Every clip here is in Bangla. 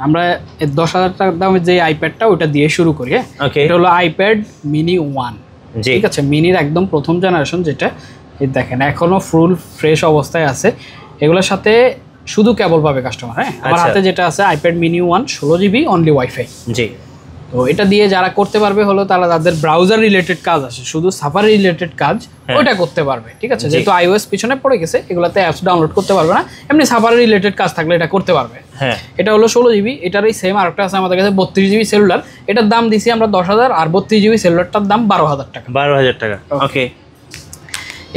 আমরা 10,000 টাকার দামের যে আইপ্যাডটা ওটা দিয়ে শুরু করি। হ্যাঁ, এটা হলো আইপ্যাড মিনি 1, ঠিক আছে, মিনির একদম প্রথম জেনারেশন যেটা। এই দেখেন এখনো ফুল ফ্রেশ অবস্থায় আছে। এগুলোর সাথে শুধু কেবল পাবে কাস্টমার। হ্যাঁ, আমার হাতে যেটা আছে iPad mini 1 16GB only WiFi. জি, তো এটা দিয়ে যারা করতে পারবে হলো তারা তাদের ব্রাউজার রিলেটেড কাজ আছে, শুধু সাফারি রিলেটেড কাজ ওইটা করতে পারবে, ঠিক আছে। যেহেতু iOS পিছনে পড়ে গেছে, এগুলাতে অ্যাপস ডাউনলোড করতে পারবে না, এমনি সাফারি রিলেটেড কাজ থাকলে এটা করতে পারবে। হ্যাঁ, এটা হলো 16GB। এটারই সেম আরেকটা আছে আমাদের কাছে 32GB সেলুলার। এটার দাম দিছি আমরা 10,000, আর 32GB সেলুলারটার দাম 12,000 টাকা। 12,000 টাকা, ওকে।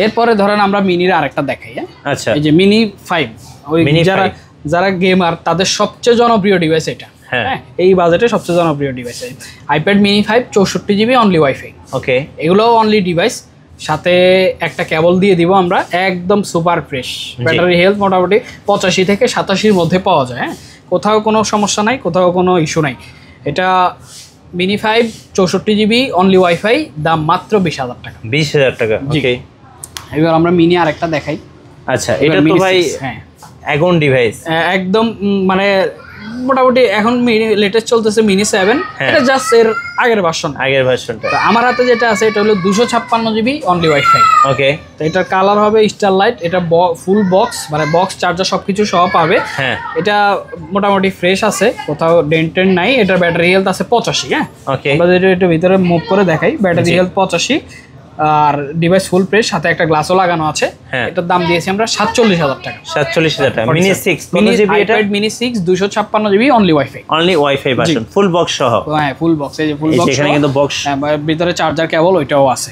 এরপরে ধরেন আমরা মিনির আরেকটা দেখাই। হ্যাঁ, আচ্ছা, এই যে মিনি 5, ওই যারা গেমার তাদের সবচেয়ে জনপ্রিয় ডিভাইস এটা। হ্যাঁ, এই বাজেটে সবচেয়ে জনপ্রিয় device iPad mini 5 64GB only WiFi. Okay, এগুলোও অনলি ডিভাইস, সাথে একটা কেবল দিয়ে দিব আমরা, একদম সুপার ফ্রেশ। ব্যাটারি হেলথ মোটামুটি 85 থেকে 87-র মধ্যে পাওয়া যায়। হ্যাঁ, কোথাও কোনো সমস্যা নাই, কোথাও কোনো ইস্যু নাই। এটা মিনি 5 64GB অনলি ওয়াইফাই, দাম মাত্র 20,000 টাকা। 20,000 টাকা, ওকে। এবার আমরা মিনি আরেকটা দেখাই। আচ্ছা, এটা তো ভাই হ্যাঁ এখন ডিভাইস একদম মানে মোটামুটি এখন মিনি লেটেস্ট চলতেছে মিনি 7, এটা জাস্ট এর আগের ভার্সনটা। তো আমার হাতে যেটা আছে এটা হলো 256GB অনলি ওয়াইফাই। ওকে, তো এটার কালার হবে স্টারলাইট। এটা ফুল বক্স, মানে বক্স চার্জার সবকিছু সহ পাবে। হ্যাঁ, এটা মোটামুটি ফ্রেশ আছে, কোথাও ডেন্টেন নাই। এটার ব্যাটারি হেলথ আছে 85। হ্যাঁ, ওকে, আমরা যেটা এটা ভিতরে মুভ করে দেখাই, ব্যাটারি হেলথ 85, আর ডিভাইস ফুল ফ্রেশ, সাথে একটা গ্লাসও লাগানো আছে। এটার দাম দিয়েছি আমরা 47,000 টাকা। 47,000 টাকা। মিনি 6 কত জিবি এটা? Mini 6 256GB only wifi version, full box সহ। হ্যাঁ, ফুল বক্স, এই যে ফুল বক্স, এখানে কিন্তু বক্স ভিতরে চার্জার কেবল ওইটাও আছে।